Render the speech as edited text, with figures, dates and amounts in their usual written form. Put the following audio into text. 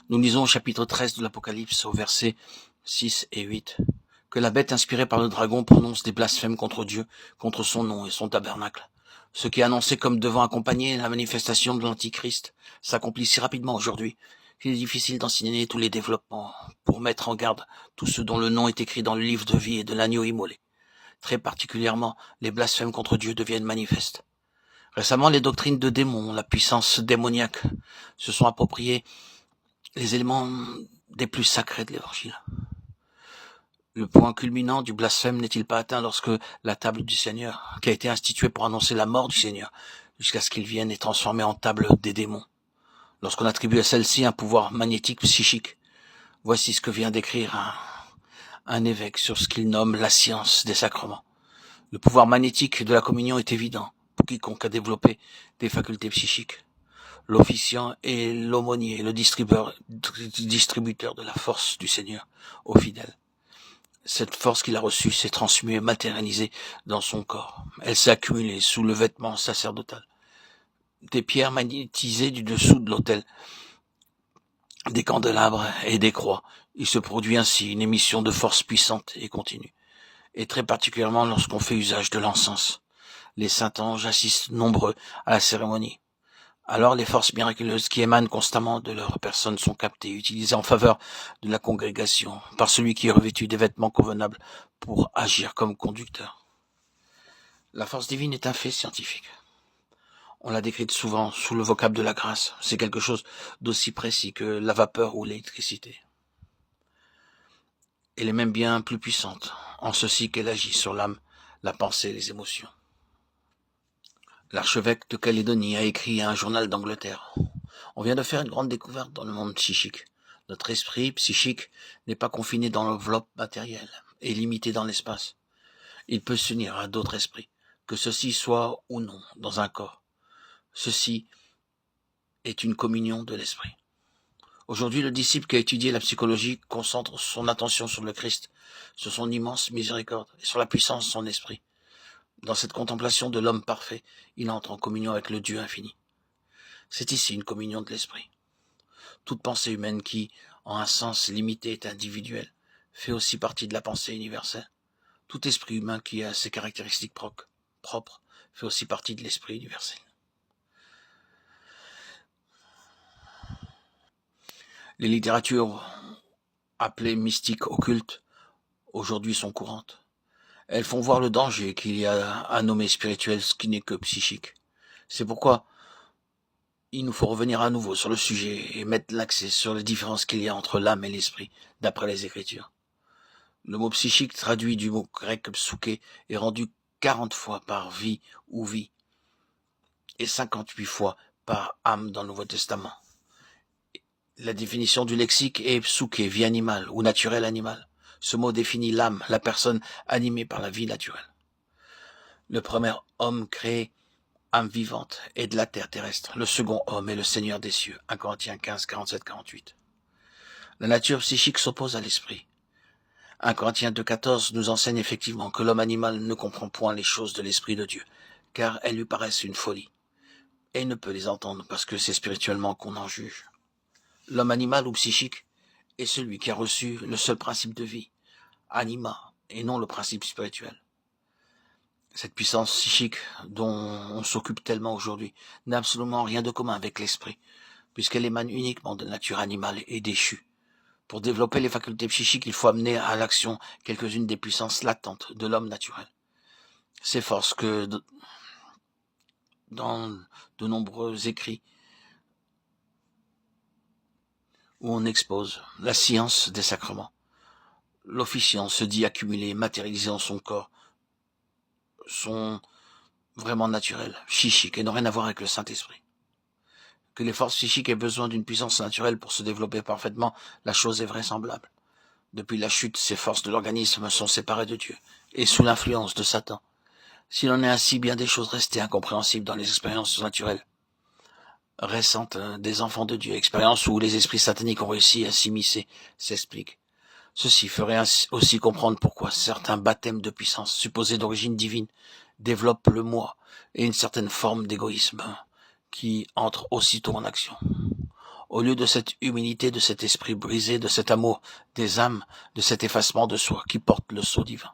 Nous lisons au chapitre 13 de l'Apocalypse, au verset 6 et 8, que la bête inspirée par le dragon prononce des blasphèmes contre Dieu, contre son nom et son tabernacle. Ce qui est annoncé comme devant accompagner la manifestation de l'Antichrist s'accomplit si rapidement aujourd'hui qu'il est difficile d'enseigner tous les développements pour mettre en garde tous ceux dont le nom est écrit dans le livre de vie et de l'agneau immolé. Très particulièrement, les blasphèmes contre Dieu deviennent manifestes. Récemment, les doctrines de démons, la puissance démoniaque, se sont appropriées les éléments des plus sacrés de l'Évangile. Le point culminant du blasphème n'est-il pas atteint lorsque la table du Seigneur, qui a été instituée pour annoncer la mort du Seigneur, jusqu'à ce qu'il vienne, est transformée en table des démons? Lorsqu'on attribue à celle-ci un pouvoir magnétique psychique, voici ce que vient d'écrire un évêque sur ce qu'il nomme la science des sacrements. Le pouvoir magnétique de la communion est évident pour quiconque a développé des facultés psychiques. L'officiant est l'aumônier, le distributeur de la force du Seigneur aux fidèles. Cette force qu'il a reçue s'est transmuée, matérialisée dans son corps. Elle s'est accumulée sous le vêtement sacerdotal. Des pierres magnétisées du dessous de l'autel, des candélabres et des croix. Il se produit ainsi une émission de force puissante et continue. Et très particulièrement lorsqu'on fait usage de l'encens. Les saints anges assistent nombreux à la cérémonie. Alors les forces miraculeuses qui émanent constamment de leur personne sont captées, utilisées en faveur de la congrégation, par celui qui est revêtu des vêtements convenables pour agir comme conducteur. La force divine est un fait scientifique. On l'a décrite souvent sous le vocable de la grâce. C'est quelque chose d'aussi précis que la vapeur ou l'électricité. Elle est même bien plus puissante, en ceci qu'elle agit sur l'âme, la pensée et les émotions. L'archevêque de Calédonie a écrit à un journal d'Angleterre. On vient de faire une grande découverte dans le monde psychique. Notre esprit psychique n'est pas confiné dans l'enveloppe matérielle et limité dans l'espace. Il peut s'unir à d'autres esprits, que ceci soit ou non dans un corps. Ceci est une communion de l'esprit. Aujourd'hui, le disciple qui a étudié la psychologie concentre son attention sur le Christ, sur son immense miséricorde et sur la puissance de son esprit. Dans cette contemplation de l'homme parfait, il entre en communion avec le Dieu infini. C'est ici une communion de l'esprit. Toute pensée humaine qui, en un sens limité, est individuelle, fait aussi partie de la pensée universelle. Tout esprit humain qui a ses caractéristiques propres fait aussi partie de l'esprit universel. Les littératures appelées mystiques occultes, aujourd'hui sont courantes. Elles font voir le danger qu'il y a à nommer spirituel ce qui n'est que psychique. C'est pourquoi il nous faut revenir à nouveau sur le sujet et mettre l'accent sur les différences qu'il y a entre l'âme et l'esprit, d'après les Écritures. Le mot psychique, traduit du mot grec psyché, est rendu 40 fois par vie ou vie, et 58 fois par âme dans le Nouveau Testament. La définition du lexique est psyché, vie animale ou naturel animal. Ce mot définit l'âme, la personne animée par la vie naturelle. Le premier homme créé, âme vivante, est de la terre terrestre. Le second homme est le Seigneur des cieux. 1 Corinthiens 15, 47-48. La nature psychique s'oppose à l'esprit. 1 Corinthiens 2, 14 nous enseigne effectivement que l'homme animal ne comprend point les choses de l'Esprit de Dieu, car elles lui paraissent une folie, et il ne peut les entendre parce que c'est spirituellement qu'on en juge. L'homme animal ou psychique est celui qui a reçu le seul principe de vie, anima, et non le principe spirituel. Cette puissance psychique dont on s'occupe tellement aujourd'hui n'a absolument rien de commun avec l'esprit, puisqu'elle émane uniquement de la nature animale et déchue. Pour développer les facultés psychiques, il faut amener à l'action quelques-unes des puissances latentes de l'homme naturel. Ces forces que, dans de nombreux écrits, où on expose la science des sacrements, l'officiant se dit accumulé, matérialisé dans son corps, sont vraiment naturels, psychiques, et n'ont rien à voir avec le Saint-Esprit. Que les forces psychiques aient besoin d'une puissance naturelle pour se développer parfaitement, la chose est vraisemblable. Depuis la chute, ces forces de l'organisme sont séparées de Dieu, et sous l'influence de Satan. S'il en est ainsi, bien des choses restées incompréhensibles dans les expériences naturelles récentes des enfants de Dieu, expériences où les esprits sataniques ont réussi à s'immiscer, s'expliquent. Ceci ferait aussi comprendre pourquoi certains baptêmes de puissance supposés d'origine divine développent le moi et une certaine forme d'égoïsme qui entre aussitôt en action. au lieu de cette humilité, de cet esprit brisé, de cet amour des âmes, de cet effacement de soi qui porte le sceau divin.